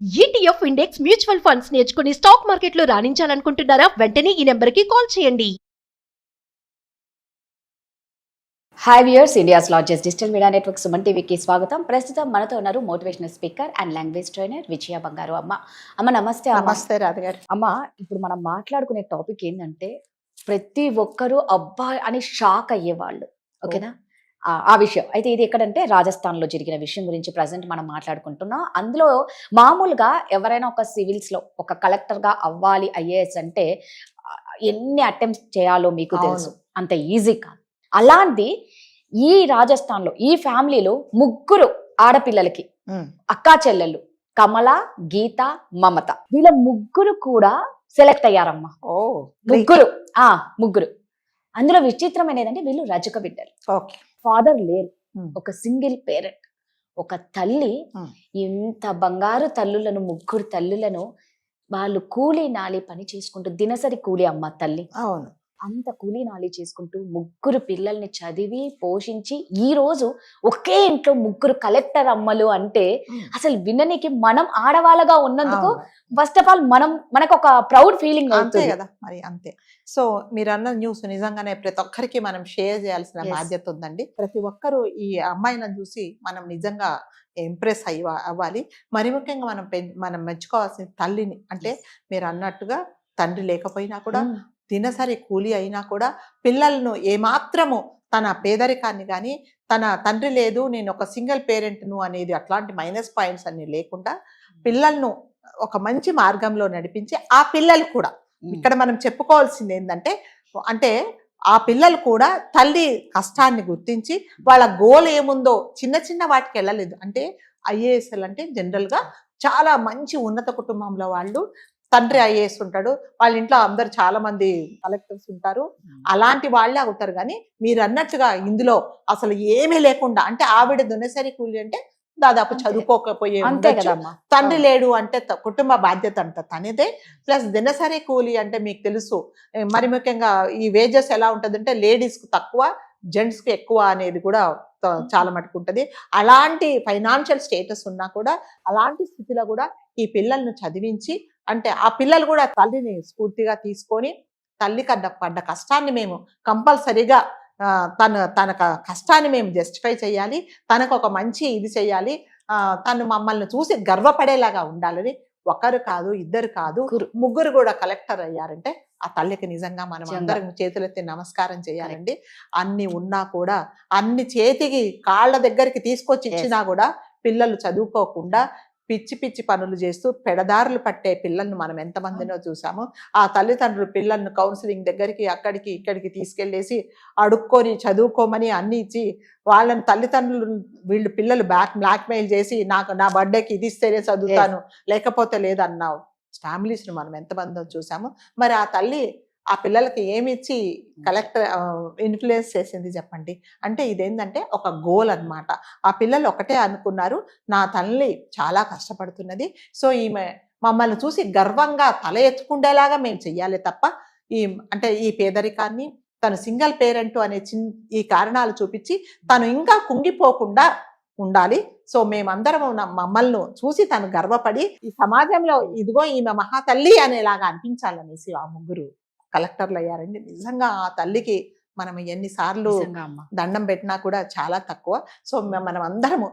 ETF index mutual funds నేర్చుకుని stock మార్కెట్లో రాణించాలనుకుంటున్నారా? వెంటనే ఈ నెంబర్కి కాల్ చేయండి. Hi viewers, India's largest digital media network Suman టీవీకి స్వాగతం. ప్రస్తుతం మనతో ఉన్నారు motivational speaker and language trainer Vijaya Bangaru. అమ్మ నమస్తే. నమస్తే రాధగారు. అమ్మ, ఇప్పుడు మనం మాట్లాడుకునే టాపిక్ ఏంటంటే ప్రతి ఒక్కరూ అబ్బా అని షాక్ అయ్యేవాళ్ళు. ఓకేనా? ఆ విషయం అయితే ఇది ఎక్కడంటే రాజస్థాన్లో జరిగిన విషయం గురించి ప్రజెంట్ మనం మాట్లాడుకుంటున్నాం. అందులో మామూలుగా ఎవరైనా ఒక సివిల్స్లో ఒక కలెక్టర్గా అవ్వాలి ఐఏఎస్ అంటే ఎన్ని అటెంప్ట్స్ చేయాలో మీకు తెలుసు, అంత ఈజీ కాదు. అలాంటి ఈ రాజస్థాన్లో ఈ ఫ్యామిలీలో ముగ్గురు ఆడపిల్లలకి అక్కా చెల్లెళ్ళు కమల, గీత, మమత, వీళ్ళ ముగ్గురు కూడా సెలెక్ట్ అయ్యారమ్మా. ముగ్గురు. అందులో విచిత్రమైన ఏంటంటే వీళ్ళు రజక బిడ్డలు. ఫాదర్ లేరు, ఒక సింగిల్ పేరెంట్, ఒక తల్లి. ఇంత బంగారు తల్లులను, ముగ్గురు తల్లులను వాళ్ళు కూలీ నాలి పని చేసుకుంటూ, దినసరి కూలీ అమ్మ తల్లి, అవును, అంత కూలీ నాలి చేసుకుంటూ ముగ్గురు పిల్లల్ని చదివి పోషించి ఈ రోజు ఒకే ఇంట్లో ముగ్గురు కలెక్టర్ అమ్మలు అంటే అసలు విననికి మనం ఆడవాళ్ళగా ఉన్నందుకు ఫస్ట్ ఆఫ్ ఆల్ మనకు ఒక ప్రౌడ్ ఫీలింగ్ అవుతుంది కదా. మరి అంతే. సో మీరు అన్న న్యూస్ నిజంగానే ప్రతి ఒక్కరికి మనం షేర్ చేయాల్సిన బాధ్యత ఉందండి. ప్రతి ఒక్కరు ఈ అమ్మాయిని చూసి మనం నిజంగా ఇంప్రెస్ అవ్వాలి. మరి ముఖ్యంగా మనం మెచ్చుకోవాల్సిన తల్లిని. అంటే మీరు అన్నట్టుగా తండ్రి లేకపోయినా కూడా, దినసరి కూలి అయినా కూడా పిల్లలను ఏమాత్రము తన పేదరికాన్ని కానీ, తన తండ్రి లేదు నేను ఒక సింగిల్ పేరెంట్ను అనేది అట్లాంటి మైనస్ పాయింట్స్ అన్ని లేకుండా పిల్లలను ఒక మంచి మార్గంలో నడిపించి, ఆ పిల్లలు కూడా ఇక్కడ మనం చెప్పుకోవాల్సింది ఏంటంటే, అంటే ఆ పిల్లలు కూడా తల్లి కష్టాన్ని గుర్తించి వాళ్ళ గోల్ ఏముందో చిన్న చిన్న వాటికి వెళ్ళలేదు. అంటే ఐఏఎస్ఎల్ అంటే జనరల్గా చాలా మంచి ఉన్నత కుటుంబంలో వాళ్ళు, తండ్రి ఐఏఎస్ ఉంటాడు, వాళ్ళ ఇంట్లో అందరు చాలా మంది కలెక్టర్స్ ఉంటారు, అలాంటి వాళ్ళే అవుతారు. కానీ మీరు అన్నట్టుగా ఇందులో అసలు ఏమీ లేకుండా, అంటే ఆవిడ దినసరి కూలి అంటే దాదాపు చదువుకోకపోయే, తండ్రి లేడు అంటే కుటుంబ బాధ్యత అంట తనదే, ప్లస్ దినసరి కూలి అంటే మీకు తెలుసు మరి ముఖ్యంగా ఈ వేజెస్ ఎలా ఉంటుందంటే లేడీస్కి తక్కువ, జెంట్స్కి ఎక్కువ అనేది కూడా చాలా మటుకు ఉంటుంది. అలాంటి ఫైనాన్షియల్ స్టేటస్ ఉన్నా కూడా అలాంటి స్థితిలో కూడా ఈ పిల్లలను చదివించి, అంటే ఆ పిల్లలు కూడా తల్లిని స్ఫూర్తిగా తీసుకొని తల్లి పడ్డ కష్టాన్ని మేము కంపల్సరీగా తన కష్టాన్ని మేము జస్టిఫై చేయాలి, తనకు ఒక మంచి ఇది చేయాలి, తను మమ్మల్ని చూసి గర్వపడేలాగా ఉండాలని ఒకరు కాదు, ఇద్దరు కాదు, ముగ్గురు కూడా కలెక్టర్ అయ్యారంటే ఆ తల్లికి నిజంగా మనం అందరం చేతులెత్తి నమస్కారం చేయాలండి. అన్ని ఉన్నా కూడా, అన్ని చేతికి కాళ్ళ దగ్గరికి తీసుకొచ్చి ఇచ్చినా కూడా పిల్లలు చదువుకోకుండా పిచ్చి పిచ్చి పనులు చేస్తూ పెడదారులు పట్టే పిల్లల్ని మనం ఎంతమందినో చూసాము. ఆ తల్లిదండ్రులు పిల్లల్ని కౌన్సిలింగ్ దగ్గరికి అక్కడికి ఇక్కడికి తీసుకెళ్లేసి అడుక్కొని చదువుకోమని అన్ని ఇచ్చి వాళ్ళని తల్లిదండ్రులు వీళ్ళు పిల్లలు బ్లాక్మెయిల్ చేసి నా బర్త్డేకి ఇది ఇస్తేనే చదువుతాను లేకపోతే లేదన్నావు ఫ్యామిలీస్ని మనం ఎంతమందో చూసాము. మరి ఆ తల్లి ఆ పిల్లలకి ఏమిచ్చి కలెక్టర్ ఇన్ఫ్లుయెన్స్ చేసింది చెప్పండి. అంటే ఇదేంటంటే ఒక గోల్ అన్నమాట. ఆ పిల్లలు ఒకటే అనుకున్నారు, నా తల్లి చాలా కష్టపడుతున్నది, సో ఈమె మమ్మల్ని చూసి గర్వంగా తల ఎత్తుకుండేలాగా మేము చెయ్యాలి తప్ప అంటే ఈ పేదరికాన్ని, తను సింగిల్ పేరెంట్ అనే ఈ కారణాలు చూపించి తను ఇంకా కుంగిపోకుండా ఉండాలి. సో మేమందరం మమ్మల్ని చూసి తను గర్వపడి ఈ సమాజంలో ఇదిగో ఈమె మహాతల్లి అనేలాగా అనిపించాలనేసి ఆ ముగ్గురు కలెక్టర్లు అయ్యారండి. నిజంగా ఆ తల్లికి మనం ఎన్నిసార్లు దండం పెట్టినా కూడా చాలా తక్కువ. సో మనం అందరము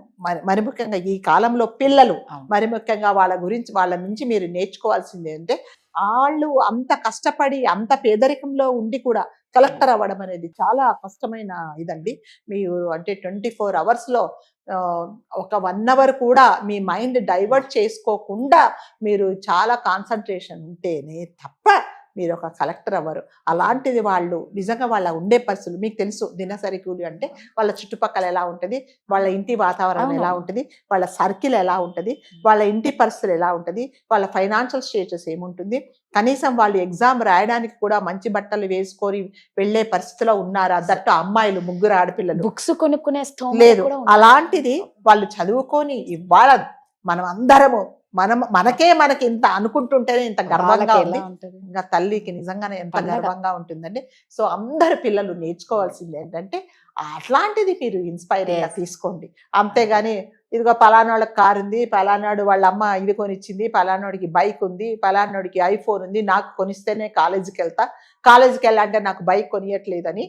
మరి ముఖ్యంగా ఈ కాలంలో పిల్లలు, మరి ముఖ్యంగా వాళ్ళ నుంచి మీరు నేర్చుకోవాల్సింది ఏంటంటే, వాళ్ళు అంత కష్టపడి అంత పేదరికంలో ఉండి కూడా కలెక్టర్ అవ్వడం అనేది చాలా కష్టమైన ఇదండి. మీరు అంటే 24 అవర్స్లో ఒక 1 అవర్ కూడా మీ మైండ్ డైవర్ట్ చేసుకోకుండా మీరు చాలా కాన్సన్ట్రేషన్ ఉంటేనే తప్ప మీరు ఒక కలెక్టర్ అవ్వరు. అలాంటిది వాళ్ళు నిజంగా వాళ్ళ ఉండే పరిస్థితులు మీకు తెలుసు. దినసరి కూలి అంటే వాళ్ళ చుట్టుపక్కల ఎలా ఉంటుంది, వాళ్ళ ఇంటి వాతావరణం ఎలా ఉంటుంది, వాళ్ళ సర్కిల్ ఎలా ఉంటుంది, వాళ్ళ ఇంటి పరిస్థితులు ఎలా ఉంటుంది, వాళ్ళ ఫైనాన్షియల్ స్టేటస్ ఏముంటుంది, కనీసం వాళ్ళు ఎగ్జామ్ రాయడానికి కూడా మంచి బట్టలు వేసుకొని వెళ్లే పరిస్థితిలో ఉన్నారా? దట్టు అమ్మాయిలు, ముగ్గురు ఆడపిల్లలు, బుక్స్ కొనుక్కునే లేదు. అలాంటిది వాళ్ళు చదువుకొని ఇవాళ మనం అందరము మనకి ఇంత అనుకుంటుంటేనే ఇంత గర్వంగా ఉంది. ఇంకా తల్లికి నిజంగానే ఎంత గర్వంగా ఉంటుందండి. సో అందరు పిల్లలు నేర్చుకోవాల్సింది ఏంటంటే అట్లాంటిది మీరు ఇన్స్పైరింగ్ గా తీసుకోండి. అంతేగాని ఇదిగో పలానాళ్ళకి కారు ఉంది, పలానాడు వాళ్ళ అమ్మ ఇది కొనిచ్చింది, పలానాడికి బైక్ ఉంది, పలానాడికి ఐఫోన్ ఉంది, నాకు కొనిస్తేనే కాలేజీకి వెళ్తా, కాలేజీకి వెళ్ళాలంటే నాకు బైక్ కొనియట్లేదని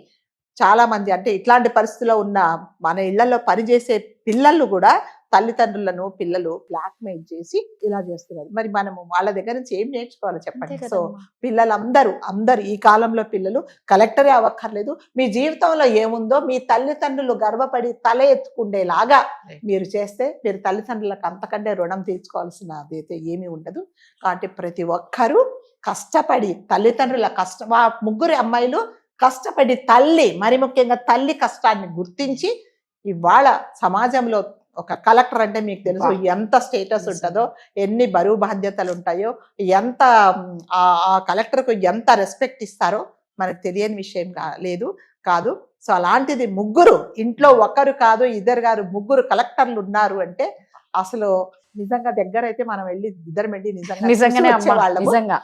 చాలా మంది, అంటే ఇట్లాంటి పరిస్థితిలో ఉన్న మన ఇళ్లలో పనిచేసే పిల్లలు కూడా తల్లిదండ్రులను పిల్లలు బ్లాక్మెయిల్ చేసి ఇలా చేస్తున్నారు. మరి మనము వాళ్ళ దగ్గర నుంచి ఏం నేర్చుకోవాలో చెప్పండి. సో అందరూ ఈ కాలంలో పిల్లలు కలెక్టరే అవ్వక్కర్లేదు, మీ జీవితంలో ఏముందో మీ తల్లిదండ్రులు గర్వపడి తల ఎత్తుకుండేలాగా మీరు చేస్తే మీరు తల్లిదండ్రులకు అంతకంటే రుణం తీర్చుకోవాల్సినది అయితే ఏమీ ఉండదు. కాబట్టి ప్రతి ఒక్కరూ కష్టపడి తల్లిదండ్రుల కష్టం, ఆ ముగ్గురు అమ్మాయిలు కష్టపడి మరి ముఖ్యంగా తల్లి కష్టాన్ని గుర్తించి ఇవాళ సమాజంలో ఒక కలెక్టర్ అంటే మీకు తెలుసు ఎంత స్టేటస్ ఉంటుందో, ఎన్ని బరువు బాధ్యతలు ఉంటాయో, ఎంత ఆ కలెక్టర్కు ఎంత రెస్పెక్ట్ ఇస్తారో మనకు తెలియని విషయం కాదు. సో అలాంటిది ముగ్గురు ఇంట్లో ఒకరు కాదు ఇద్దరు కాదు ముగ్గురు కలెక్టర్లు ఉన్నారు అంటే అసలు నిజంగా దగ్గర అయితే మనం వెళ్ళి ఇద్దరు వెళ్ళి నిజంగానే నిజంగా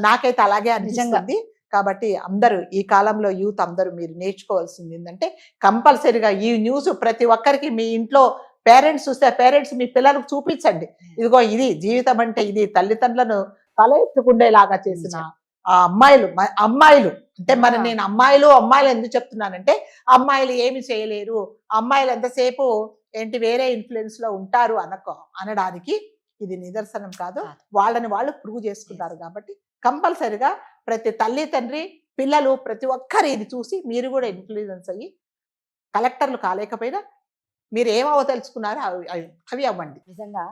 నాకైతే అలాగే అనిపిస్తుంది. కాబట్టి అందరూ ఈ కాలంలో యూత్ అందరూ మీరు నేర్చుకోవాల్సింది ఏంటంటే కంపల్సరీగా ఈ న్యూస్ ప్రతి ఒక్కరికి మీ ఇంట్లో పేరెంట్స్ చూస్తే పేరెంట్స్ మీ పిల్లలకు చూపించండి, ఇదిగో ఇది జీవితం అంటే ఇది, తల్లిదండ్రులను తల ఎత్తుకుండేలాగా చేసిన ఆ అమ్మాయిలు అంటే నేను అమ్మాయిలు ఎందుకు చెప్తున్నానంటే అమ్మాయిలు ఏమి చేయలేరు, అమ్మాయిలు ఎంతసేపు ఏంటి వేరే ఇన్ఫ్లుయెన్స్ లో ఉంటారు అనడానికి ఇది నిదర్శనం కాదు, వాళ్ళని వాళ్ళు ప్రూవ్ చేసుకుంటారు. కాబట్టి కంపల్సరిగా ప్రతి తల్లి తండ్రి పిల్లలు ప్రతి ఒక్కరు ఇది చూసి మీరు కూడా ఇన్ఫ్లుయెన్స్ అయ్యి కలెక్టర్లు కాలేకపోయినా మీరు ఏమవదలుచుకున్నారో అవి అవ్వండి. నిజంగా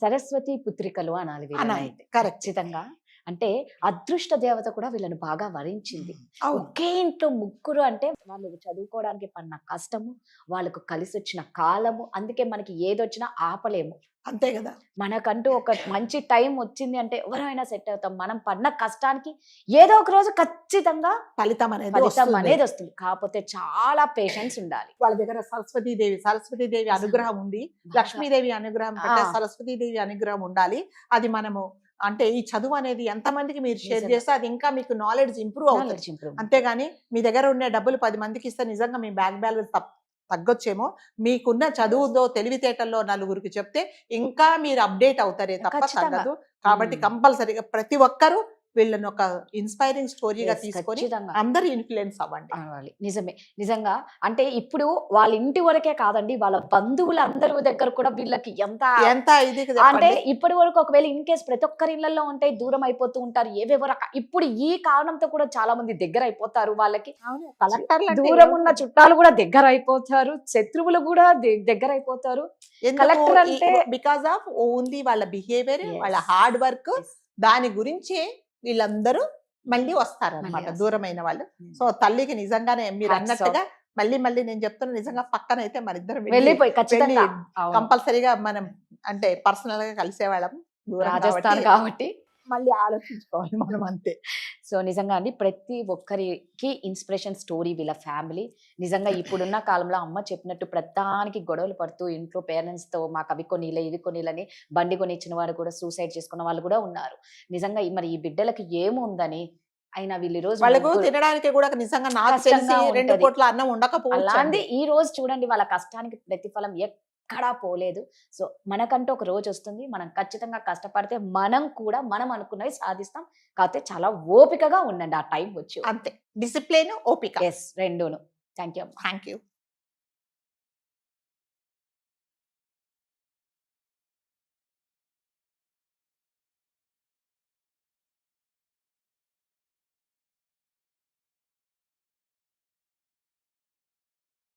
సరస్వతి పుత్రికలు అనాలి ఖచ్చితంగా. అంటే అదృష్ట దేవత కూడా వీళ్ళని బాగా వరించింది. ఒకే ఇంట్లో ముగ్గురు అంటే వాళ్ళు చదువుకోవడానికి పడిన కష్టము, వాళ్ళకు కలిసి వచ్చిన కాలము, అందుకే మనకి ఏదొచ్చినా ఆపలేము. అంతే కదా, మనకంటూ ఒక మంచి టైం వచ్చింది అంటే ఎవరైనా సెట్ అవుతాం. మనం పడిన కష్టానికి ఏదో ఒక రోజు ఖచ్చితంగా ఫలితం అనేది వస్తుంది. కాకపోతే చాలా పేషెన్స్ ఉండాలి. వాళ్ళ దగ్గర సరస్వతీదేవి అనుగ్రహం ఉంది, లక్ష్మీదేవి అనుగ్రహం, సరస్వతీదేవి అనుగ్రహం ఉండాలి. అది మనము అంటే ఈ చదువు అనేది ఎంతమందికి మీరు షేర్ చేస్తే అది ఇంకా మీకు నాలెడ్జ్ ఇంప్రూవ్ అవుతుంది. అంతేగాని మీ దగ్గర ఉండే డబ్బులు 10 మందికి ఇస్తే నిజంగా మీ బ్యాంక్ బ్యాలెన్స్ తగ్గొచ్చేమో, మీకున్న చదువుతో తెలివితేటల్లో నలుగురికి చెప్తే ఇంకా మీరు అప్డేట్ అవుతారే తప్ప తగ్గదు. కాబట్టి కంపల్సరీగా ప్రతి ఒక్కరూ వీళ్ళని ఒక ఇన్స్పైరింగ్ స్టోరీగా తీసుకొని అందరూ ఇన్ఫ్లుయెన్స్ అవ్వండి. నిజంగా అంటే ఇప్పుడు వాళ్ళ ఇంటి వరకే కాదండి, వాళ్ళ బంధువులందరి దగ్గర కూడా వీళ్ళకి ఎంత ఇది అంటే ఇప్పటి వరకు ఒకవేళ ఇన్ కేసు ప్రతి ఒక్కరి ఇళ్లలో ఉంటాయి, దూరం అయిపోతూ ఉంటారు ఏవేవో ఇప్పుడు ఈ కారణంతో కూడా చాలా మంది దగ్గర అయిపోతారు. వాళ్ళకి దూరం ఉన్న చుట్టాలు కూడా దగ్గర అయిపోతారు, శత్రువులు కూడా దగ్గర అయిపోతారు. కలెక్టర్ అంటే బికాస్ ఆఫ్ ఓన్లీ వాళ్ళ బిహేవియర్, వాళ్ళ హార్డ్ వర్క్, దాని గురించి వీళ్ళందరూ మళ్ళీ వస్తారనమాట దూరమైన వాళ్ళు. సో తల్లికి నిజంగానే మీరు అన్నట్టుగా మళ్ళీ నేను చెప్తున్నా, నిజంగా పక్కన అయితే మన ఇద్దరు వెళ్ళిపోయి కంపల్సరీగా మనం అంటే పర్సనల్ గా కలిసేవాళ్ళం, రాజస్థాన్ కాబట్టి మళ్ళీ ఆలోచించుకోవాలి మనం అంతే. సో నిజంగా అండి ప్రతి ఒక్కరికి ఇన్స్పిరేషన్ స్టోరీ వీళ్ళ ఫ్యామిలీ. నిజంగా ఇప్పుడున్న కాలంలో అమ్మ చెప్పినట్టు ప్రధానికి గొడవలు పడుతూ ఇంట్లో పేరెంట్స్తో మాకు అవి కొనిలే ఇది కొనిలని బండి కొని ఇచ్చిన వారు కూడా సూసైడ్ చేసుకున్న వాళ్ళు కూడా ఉన్నారు. నిజంగా మరి ఈ బిడ్డలకి ఏముందని అయినా వీళ్ళు ఈ రోజు వాళ్ళకు తినడానికి కూడా నిజంగా నాకు తెలిసి 2 పూట్ల అన్నం ఉండకపోవచ్చు. అలాంటి ఈ రోజు చూడండి వాళ్ళ కష్టానికి ప్రతిఫలం ఎక్కడా పోలేదు. సో మనకంటూ ఒక రోజు వస్తుంది, మనం ఖచ్చితంగా కష్టపడితే మనం కూడా మనం అనుకున్నవి సాధిస్తాం. కాకపోతే చాలా ఓపికగా ఉండండి, ఆ టైం వచ్చి. అంతే, డిసిప్లిన్, ఓపిక, రెండూను. Thank you.